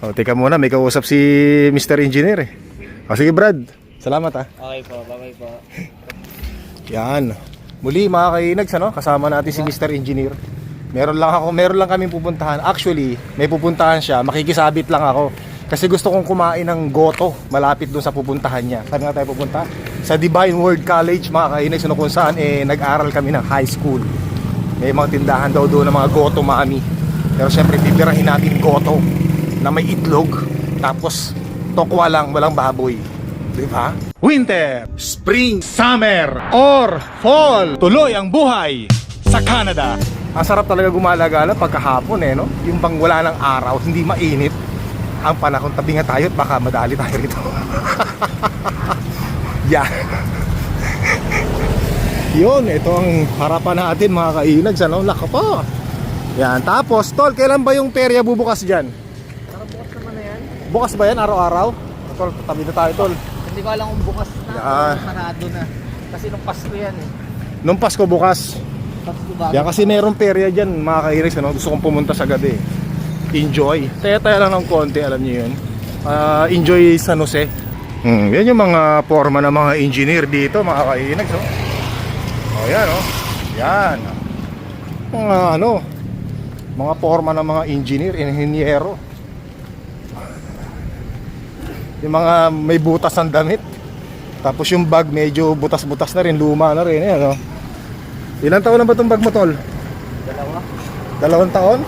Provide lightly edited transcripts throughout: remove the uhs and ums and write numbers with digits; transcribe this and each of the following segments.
O, teka muna, may kausap si Mr. Engineer eh. O, sige Brad, salamat ah. Okay po, bye-bye po. Yan. Muli mga kainags, ano? Kasama natin si Mr. Engineer. Meron lang kaming pupuntahan. Actually, may pupuntahan siya, makikisabit lang ako. Kasi gusto kong kumain ng goto malapit doon sa pupuntahan niya. Saan nga tayo pupunta? Sa Divine Word College mga kainags, kung saan nag-aral kami ng high school. May mga tindahan daw doon ng mga goto mami. Pero syempre pipirahin natin goto na may itlog, tapos tokwa lang, walang baboy. Diba? Winter, Spring, Summer, or Fall. Tuloy ang buhay sa Canada. Ang sarap talaga gumala-gala pagkahapon no? Yung bang wala ng araw, hindi mainit ang panahon. Tabi nga tayo at baka madali tayo rito. Yan. Yun, ito ang harapan natin mga kainags, ano? Laka pa. Yan, tapos tol, kailan ba yung perya bubukas dyan? Bukas naman na yan. Bukas ba yan araw-araw? Tol, tabi na tayo tol. Hindi ko alam kung bukas na o sarado na. Kasi nung Pasko yan eh. Nung Pasko bukas. Pasko bago. Yan kasi merong perya dyan mga kainags, ano? Gusto kong pumunta sa gabi. Enjoy. Taya-taya lang ng konti, alam niyo yun. Enjoy San Jose. Yan yung mga forma ng mga engineer dito mga kainags, oh. Oh, yan oh. Yan. Mga mga forma ng mga engineer, inhinyero. Yung mga may butas ng damit. Tapos yung bag medyo butas-butas na rin, luma na rin, ano. Ilang taon na ba itong bag mo, tol? 2 taon?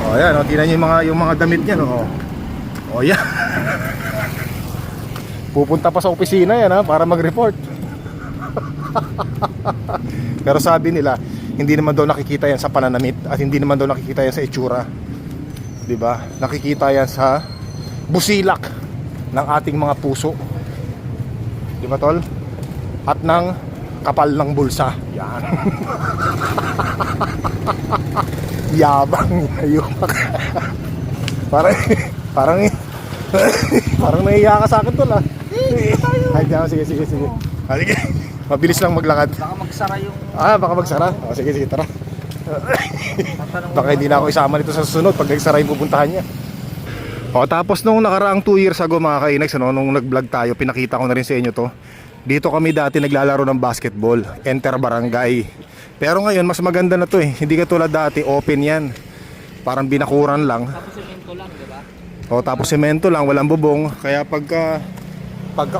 Oh, yan oh, tingnan niyo yung mga damit niya, no. Oh, yan. Pupunta pa sa opisina yan ha, para mag-report. Pero sabi nila, hindi naman daw nakikita yan sa pananamit at hindi naman daw nakikita yan sa itsura. 'Di ba? Nakikita yan sa busilak ng ating mga puso. 'Di ba, tol? At ng kapal ng bulsa. Yan. Yabang yumak. Parang nahiya ka sa akin, tol ah. Ay, sige. Sige. Mabilis lang maglakad. Baka magsara yung... Baka magsara. Sige, tara. Baka hindi na ako isama nito sa susunod pag nagsara yung pupuntahan niya. Tapos nung nakaraang 2 years ago mga kainags, nung nag-vlog tayo, pinakita ko na rin sa inyo to. Dito kami dati naglalaro ng basketball, enter barangay. Pero ngayon mas maganda na to eh. Hindi katulad dati, open yan. Parang binakuran lang. Tapos semento lang, di ba? Tapos semento lang, walang bubong. Kaya pagka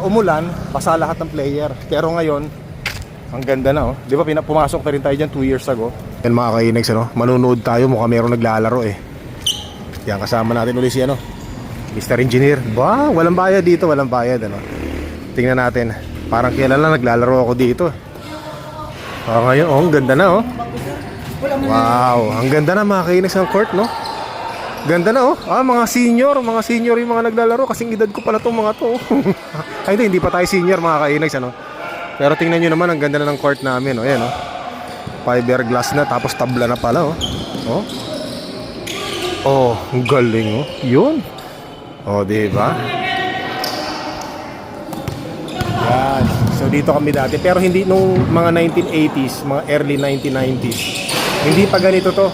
umulan, basa lahat ng player. Pero ngayon, ang ganda na oh. Di ba pumasok na rin tayo dyan 2 years ago. Yan mga kainags, manunood tayo, mukhang meron naglalaro eh. Yan, kasama natin ulit si Mr. Engineer. Walang bayad dito, walang bayad Tingnan natin. Parang kailan lang naglalaro ako dito. Ngayon, ang ganda na oh. Wow, ang ganda na mga kainags ng court, no? Ganda na oh. Mga senior yung mga naglalaro. Kasing edad ko pala tong mga to. Ay hindi pa tayo senior mga kainags, Pero tingnan nyo naman, ang ganda na ng court namin, oh. Ayan, oh. Fiberglass na, tapos tabla na pala, oh. Oh, ang galing, oh. Yun. Oh, diba? Yan. So dito kami dati, pero hindi nung mga 1980s, mga early 1990s. Hindi pa ganito to.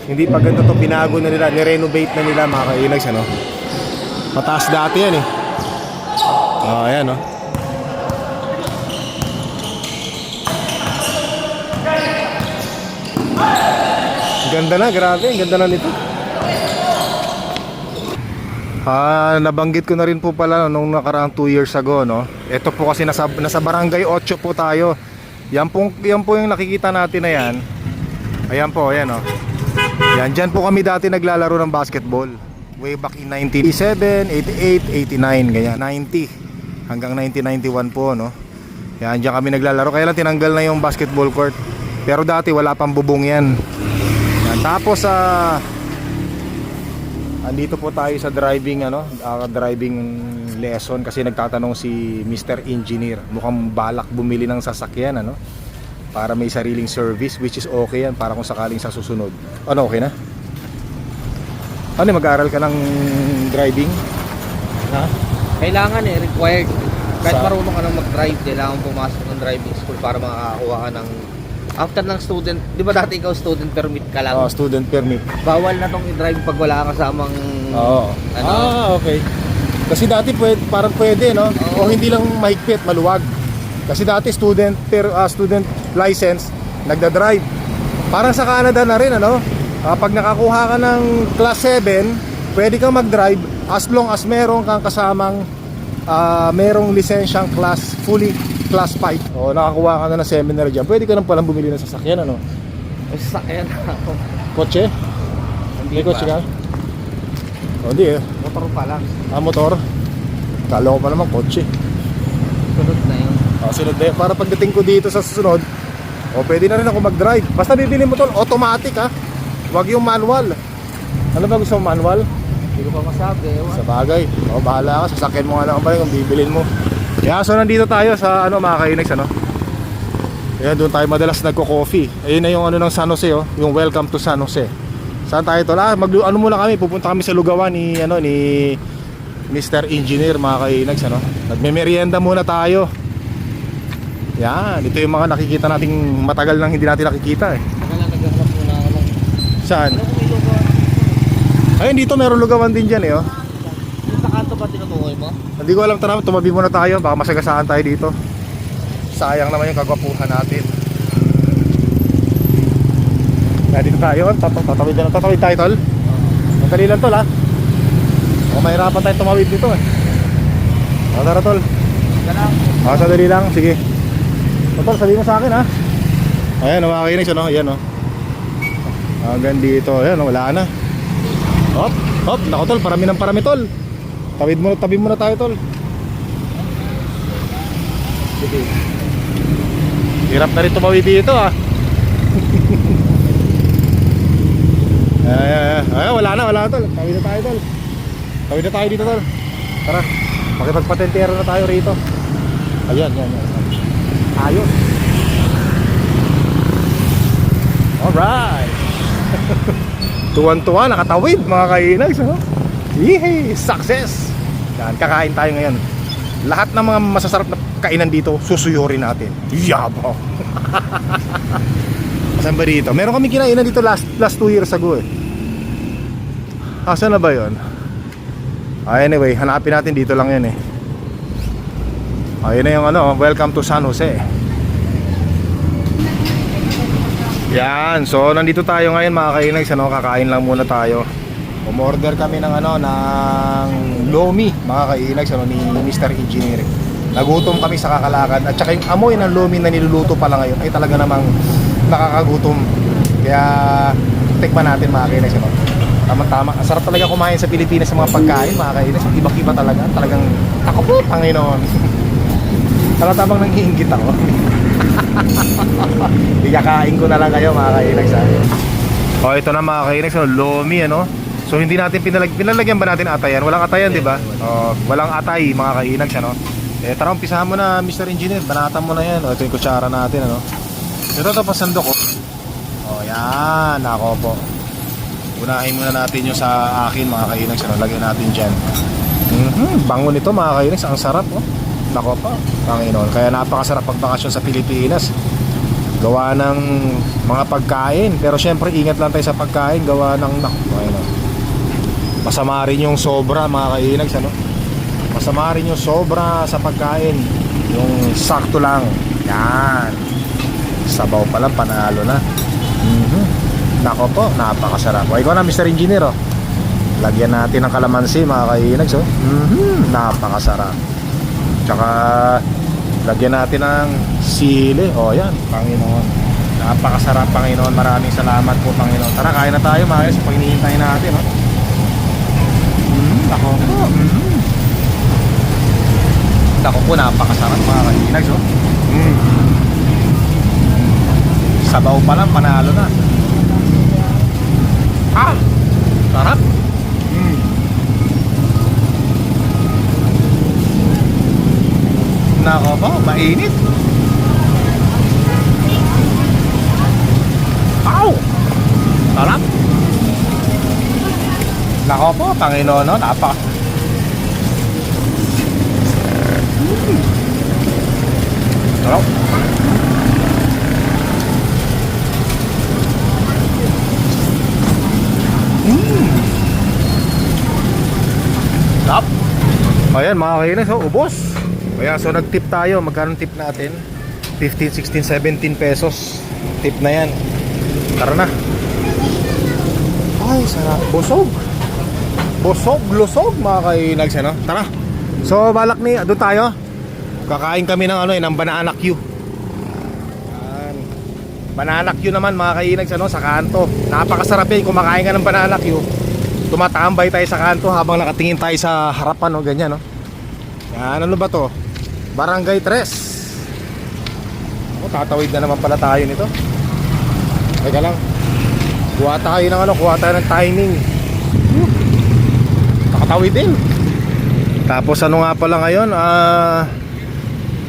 Hindi pa ganito to, binago na nila, ni-renovate na nila mga kainags, Mataas dati yan eh. Ayan, oh. Ganda na, grabe, ganda na nito. Nabanggit ko na rin po pala nung nakaraang 2 years ago, no. Ito po kasi nasa Barangay 8 po tayo. Yan po yung nakikita natin na yan. Ayan po, ayan oh. Yan, dyan po kami dati naglalaro ng basketball. Way back in 1987, 88, 89, ganyan, 90 hanggang 1991 po, no. Yan, dyan kami naglalaro. Kaya lang tinanggal na yung basketball court. Pero dati wala pang bubong yan. Yan, tapos andito po tayo sa driving driving lesson kasi nagtatanong si Mr. Engineer. Mukhang balak bumili ng sasakyan para may sariling service, which is okay yan para kung sakaling sa susunod. Okay na? Mag-aaral ka ng driving? Kailangan required. Kahit marunong ka nang mag-drive, kailangan pumasok ng driving school para makakuha ka ng after ng student. Di ba dati ikaw student permit ka lang? Student permit. Bawal na tong i-drive pag wala ka kasamang Oo. ano. Okay. Kasi dati parang pwede, no? Oo. O hindi lang mahigpit, maluwag. Kasi dati student license, nagda-drive. Parang sa Canada na rin, ano? Pag nakakuha ka ng class 7, pwede kang mag-drive as long as meron kang kasamang merong lisensyang fully class 5. O nakakuha ka na ng seminar dyan, pwede ka nang palang bumili ng sasakyan, ano? May sasakyan ako. Kotse? Hindi May kotse pa. ka? O hindi eh. Motor pa lang. Motor? Kala ko pa naman kotse. Sunod na yun. Sunod na yun. Para pagdating ko dito sa susunod, pwede na rin ako mag-drive. Basta bibili mo tol, automatic ha. Huwag yung manual. Ano ba gusto mo, manual? Hindi ko pa masabi. Sa bagay. Bahala ka. Sasakyan mo nga lang ba kung bibilin mo. Kaya so nandito tayo sa mga kainags, ano? Kaya doon tayo madalas nagko-coffee. Ayun na yung ng San Jose, yung Welcome to San Jose. Saan tayo tol? Muna kami, pupunta kami sa lugawan ni Mr. Engineer, mga kainags, ano? Nagme-merienda muna tayo. Yan, ito yung mga nakikita nating matagal nang hindi natin nakikita eh. Saka lang naghahanap muna ako lang. Saan? Ano kung may lugar? Ayun, dito meron lugawan din dyan eh, oh. Yung sa kanto ba tinutukoy mo? Hindi ko alam, tara, tumabi muna tayo. Baka masagasaan tayo dito. Sayang naman yung kagwapuhan natin. Kaya dito tayo, tatawid tayo tol. Madali lang tol ha. Mahirapan tayo tumawid dito eh. Tara tol. Saka lang. Sadali lang, sige. Tol, sabihin mo sa akin ha. Ayan, makakinig siya, no? Ayan, no? Hanggang dito, ayan, wala na. Hop, hop, nako tol, parami tol. Tabi muna tayo tol. Sige. Hirap na rin tumawid dito ah. Wala na tol. Tawid na tayo tol. Tawid na tayo dito tol. Tara, makipagpatentero na tayo rito. Ayan. Ayos. Alright. Tuwan-tuwa, nakatawid mga kainags, oh. Yehey, success. Yan, kakain tayo ngayon. Lahat ng mga masasarap na kainan dito, susuyurin natin. Yabo. Saan ba dito? Meron kami kinainan dito last 2 years ago eh. Saan na ba yun? Anyway, hanapin natin, dito lang yan eh. Ayun na yung Welcome to San Jose. Yan, so nandito tayo ngayon mga kainags, kakain lang muna tayo. Umorder kami ng ng lomi mga kainags, ni Mr. Engineer. Nagutom kami sa kakalakad at saka yung amoy ng lomi na niluluto pala ngayon ay talaga namang nakakagutom. Kaya tikman natin mga kainags, Tama-tama, ang sarap talaga kumain sa Pilipinas sa mga pagkain mga kainags. Iba-iba talaga, talagang ako po, Panginoon. Talatabang nangiinggit ako. Ikakain ko na lang kayo mga kainags. Ito na mga kainags, lomi So hindi natin pinalagyan ba natin atayan? Walang atayan, di ba? Walang atay mga kainags, tara, umpisahan mo na Mr. Engineer. Banatan mo na yan. Ito yung kutsara natin, Ito pasandok ko. Yan, ako po. Unahin muna natin yung sa akin mga kainags, lagyan natin dyan. Bango nito mga kainags, ang sarap, Nako pa, Panginoon. Kaya napakasarap pagbakasyon sa Pilipinas. Gawa ng mga pagkain. Pero syempre, ingat lang tayo sa pagkain. Gawa ng, masama rin yung sobra, mga kainags, Masama rin yung sobra sa pagkain. Yung sakto lang. Yan. Sabaw pa lang, panalo na. Nako po, napakasarap. Ikaw na, Mr. Engineer, Lagyan natin ng kalamansi, mga kainags, napakasarap. Tsaka lagyan natin ng sili. Yan, Panginoon. Napakasarap, Panginoon. Maraming salamat po, Panginoon. Tara, kain na tayo mga guys. Pag hinihintay natin, Ako po. Ako po, napakasarap mga kainags, Sabaw pa lang, panalo na. Sarap. Nako po, mainit. Sarap. Nako po, Panginoon, Sarap. Stop. Ayan mga kainis, oh, ubos. Kaya so nag-tip tayo. Magkano tip natin? 15, 16, 17 pesos. Tip na yan. Tara na. Ay, sarap. Busog. Busog, lusog mga kainags, ano? Tara. So balak ni, doon tayo. Kakain kami ng ano, ng banana Q. Yan. Banana Q naman mga kainags, ano, sa kanto. Napakasarap yan, kumakain ka ng banana Q. Tumatambay tayo sa kanto habang nakatingin tayo sa harapan, no, ganyan, no. Yan, ano ba to? Barangay 3. Tatawid na naman pala tayo nito. Teka lang. Kuha tayo ng ano, kuha tayo ng timing. Nakatawid din. Tapos ano nga pala ngayon,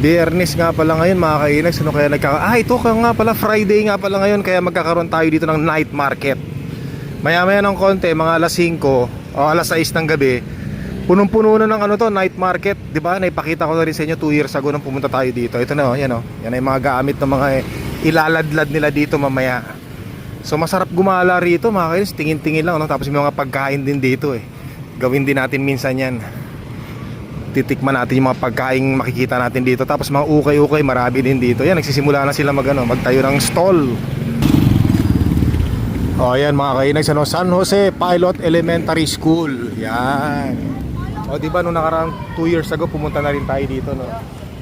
Biyernes nga pala ngayon mga kainags, ano, kaya ito ka nga pala, Friday nga pala ngayon, kaya magkakaroon tayo dito ng night market. Maya maya ng konti, mga alas 5 o alas 6 ng gabi, punong-puno na ng ano to, night market, di ba? Naipakita ko na rin sa inyo 2 years ago nung pumunta tayo dito. Ito na, yan o, yan ay mga gamit ng mga ilaladlad nila dito mamaya. So masarap gumala rito mga kainis, tingin-tingin lang, no? Tapos may mga pagkain din dito eh. Gawin din natin minsan yan. Titikman natin yung mga pagkain makikita natin dito. Tapos mga ukay-ukay, marami din dito. Yan, nagsisimula na sila magtayo ng stall. O yan mga kainags, ano, San Jose Pilot Elementary School. Yan. O diba nung nakarang 2 years ago pumunta na rin tayo dito, no?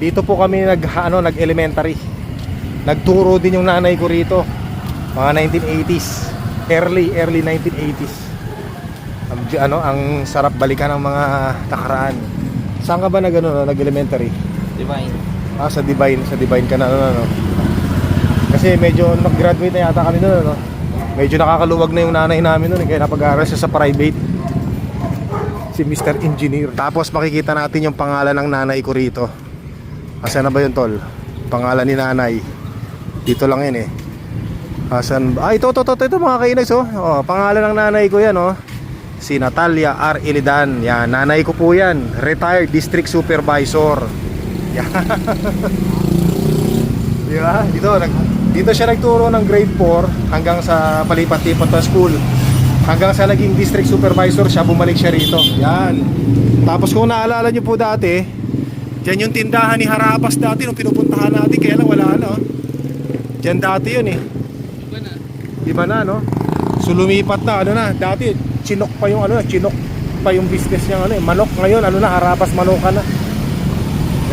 Dito po kami nag-elementary. Nagturo din yung nanay ko rito. Mga 1980s. Early 1980s. Ang sarap balikan ng mga nakaraan. Saan ka ba nag-elementary? Divine. Sa Divine ka na, ano. Kasi medyo nag-graduate na yata kami noon, no? Medyo nakakaluwag na yung nanay namin noon, kaya napag-aaral siya sa private. Si Mr. Engineer. Tapos makikita natin yung pangalan ng nanay ko rito. Asan na ba yun, tol? Pangalan ni nanay. Dito lang yun eh. Asan ba? Ito mga kainags, oh. Pangalan ng nanay ko yan, oh. Si Natalia R. Ilidan. Yan, nanay ko po yan. Retired District Supervisor. Yan. Diba? Dito siya nagturo ng grade 4 hanggang sa palipat-lipat na school. Hanggang sa naging District Supervisor siya, bumalik siya rito. Yan. Tapos kung naalala nyo po dati, dyan yung tindahan ni Harapas dati nung pinupuntahan natin, kaya lang wala na. Dyan dati yun eh. Iba na, no? So lumipat na, dati chinok pa yung business niya, manok. Ngayon Harapas Manoka na.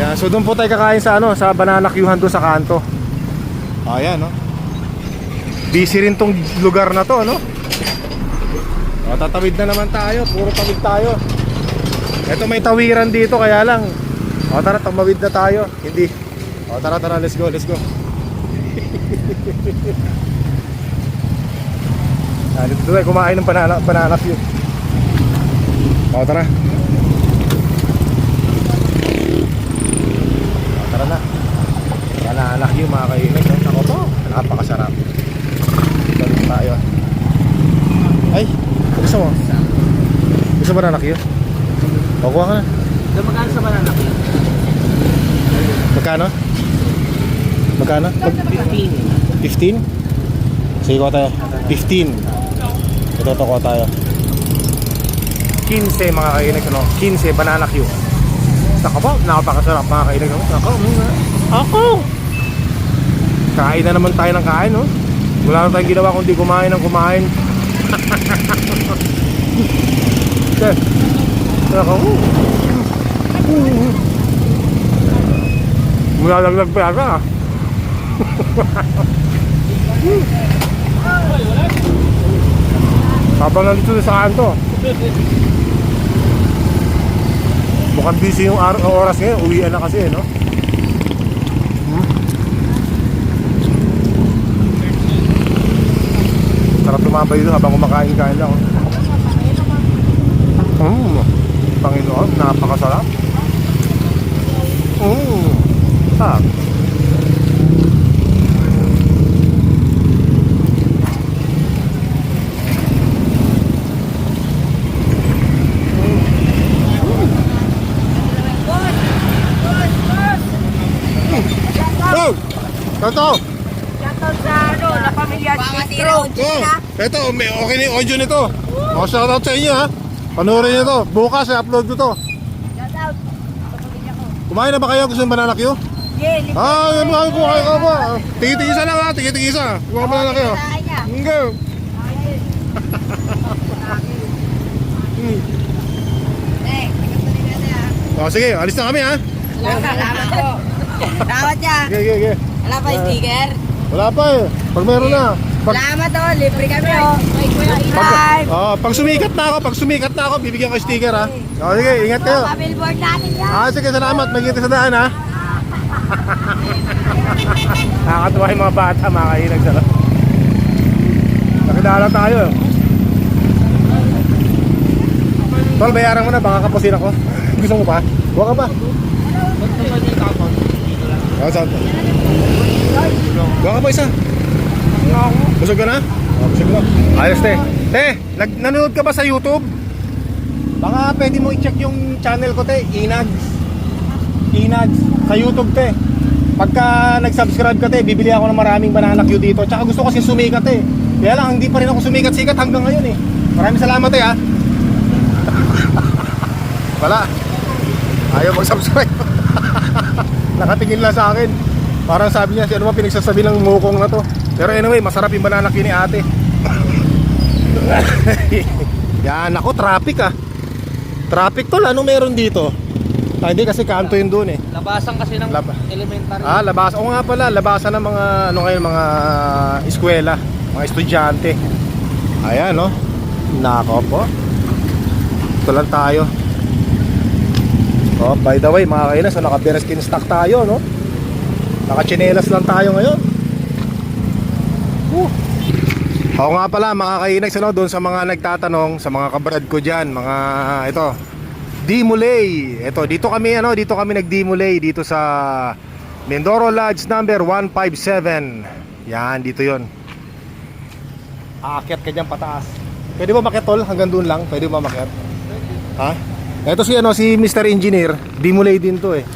Yan, so doon po tayo kakain sa sa banana Q-han doon sa kanto. Ayan, no? Busy rin tong lugar na to, no? Tatawid na naman tayo, puro tawid tayo. Ito may tawiran dito, kaya lang. Tara, tumawid na tayo. Hindi. Tara, let's go. Dito tayo kumain ng banana Q. Tara. Tara na. Banana Q mga kainis. Ako po, napakasarap. Dito tayo. Ay, gusto mo? Gusto mo banana Q? Pakuha ka na. Magkano sa banana Q? Magkano? 15. 15? Sige, kuha tayo. 15. Ito kuha tayo. 15 mga kainis, 15 banana Q. Naka po, napakasarap mga kainis. Ako! Kain na naman tayo ng kain, no? Wala na tayong ginawa kundi kumain ng kumain. Mulalaglag pa yata. Habang nandito sa kanto, mukhang busy yung oras ngayon. Uwian na kasi, no? Sarap tumambay dito habang kumakain-kain lang. Panginoon, napakasarap. Ah. Ito! Shoutout sa na pamilya Castro. Ito, okay na yung audio nito. Shoutout sa inyo, ha. Panoorin nyo to. Bukas i-upload ko to. Shout out. Patuloy ako. Kumain na ba kayo? Gusto yung banana Q? Yeah, libre. Yan mga kukain ka ba? Tigi-tigisa lang ha, tigi-tigisa. Kuha ka banana Q. Kain niya. Hindi. Pagkatuloy natin ha. O sige, alis na kami ha. Salamat po. Salamat niya. Okay. Wala pa yung sticker? Wala pa eh. Pag meron na. Salamat oh, libre kami oh. Pag sumikat na ako, bibigyan ko sticker ha. O sige, ingat kayo. Billboard natin yan. Sige, salamat. Magkita sa daan ha. Nakakatuwa yung mga bata, mga kainag sa nakilala tayo. Tol, bayaran mo na, baka kapusin ako. Gusto mo pa? Huwag ka pa. Huwag ka pa isa. Busog ka na? Busog na. Ayos te. Te, nanonood ka ba sa YouTube? Baka pwede mo i-check yung channel ko te, Inads sa YouTube te. Pagka nag-subscribe ka te, bibili ako ng maraming banana Q dito. Tsaka gusto ko kasi sumikat eh. Kaya lang hindi pa rin ako sumikat-sikat hanggang ngayon eh. Maraming salamat te ha. Wala. Ayaw mag-subscribe. Nakatingin lang sa akin. Parang sabi niya, ano ba pinagsasabi ng mukong na to. Pero anyway, masarap yung banana Q ni ate. Yan ako, traffic ah. Traffic tol, ano meron dito? Hindi kasi kanto yun doon eh. Labasan kasi ng elementary. Labasan. Oo nga pala, labasan ng mga ano ngayon, mga eskwela, mga estudyante. Ayan no. Nako po. Ito lang tayo. Oh, by the way, mga kainas, so naka-bearskin stock tayo, no? Naka-chinelas lang tayo ngayon. Oo nga pala, mga kainags, ano, doon sa mga nagtatanong, sa mga kabrad ko dyan, mga ito, Dimulay. Ito, dito kami nag-Dimulay dito sa Mindoro Lodge number 157. Yan, dito yon. Aakyat ka dyan pataas. Pwede ba makyat tol? Hanggang doon lang? Pwede ba makyat? Ha? Ito si Mr. Engineer, Dimulay din to eh.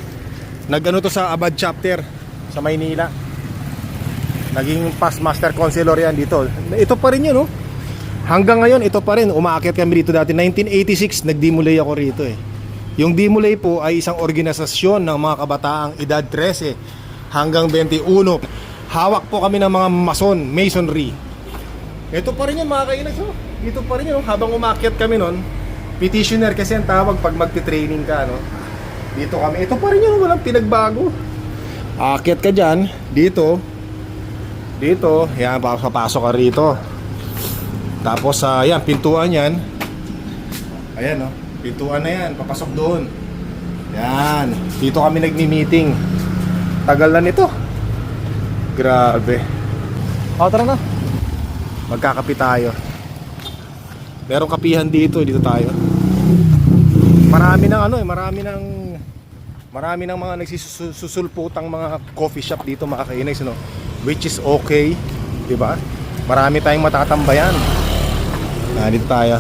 Nag-ano to sa Abad chapter sa Maynila. Naging past master counselor yan dito. Ito pa rin yun, no? Hanggang ngayon, ito pa rin. Umaakyat kami dito dati. 1986, nag-Dimulay ako rito eh. Yung Dimulay po ay isang organisasyon ng mga kabataang edad 13 hanggang 21. Hawak po kami ng mga masonry. Ito pa rin yun, mga kainags. Oh. Ito pa rin yun, no? Habang umaakyat kami nun, petitioner kasi ang tawag pag magti-training ka, no? Dito kami. Ito pa rin yun, walang pinagbago. Aakyat ka dyan, dito, yan, papasok ka rito. Tapos, yan, pintuan yan. Ayan, no? Pintuan na yan, papasok doon. Yan, dito kami nagmi-meeting. Tagal na nito. Grabe. Tara na. Magkakapi tayo. Merong kapihan dito tayo. Marami ng mga nagsusulputang mga coffee shop dito, mga kainags, no? Which is okay, 'di ba? Marami tayong matatambayan. Dito tayo.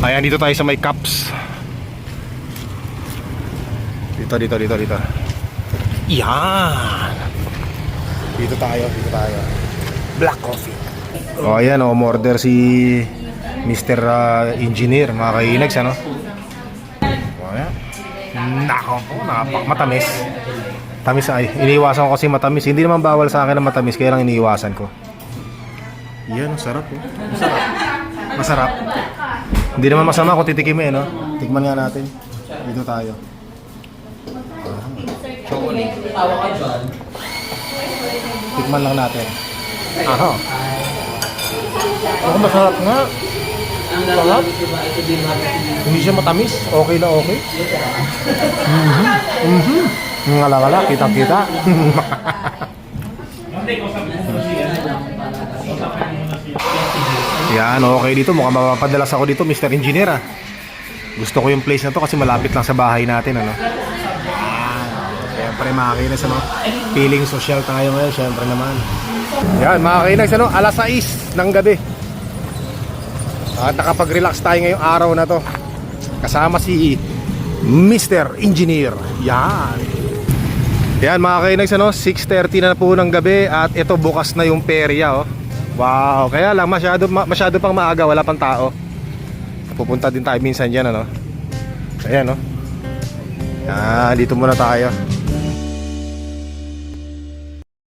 Ayan, dito tayo sa may cups. Dito. Yan. Dito tayo. Black coffee. Oh, ayan, umorder si Mr. Engineer, mga kainags, ano? Oh, ayan. Nako po, matamis. Tamis ay, iniiwasan ko kasi matamis. Hindi naman bawal sa akin na matamis, kaya lang iniiwasan ko. Yan, sarap oh. Masarap. Hindi naman masama kung titikim no? Tikman nga natin. Dito tayo. Chocolate. Tawa ka dyan. Tikman lang natin. Aha. Oh, masarap nga. Sarap. Hindi siya matamis. Okay na okay. Ngala-ngala, kita-kita. Yan, okay dito. Mukhang mapapadalas ako dito, Mr. Engineer. Gusto ko yung place na to kasi malapit lang sa bahay natin, ano. Siyempre, mga kainas, ano. Feeling social tayo ngayon, siyempre naman. Yan, mga kainas, ano. Alas 6 ng gabi. At nakapag-relax tayo ngayong araw na to. Kasama si Mr. Engineer. Yan. Yan, mga kainags, 6:30 na po ng gabi. At ito, bukas na yung perya, oh. Wow, kaya lang masyado pang maaga, wala pang tao. Pupunta din tayo minsan diyan ano. Ayan no. Yan, dito muna tayo.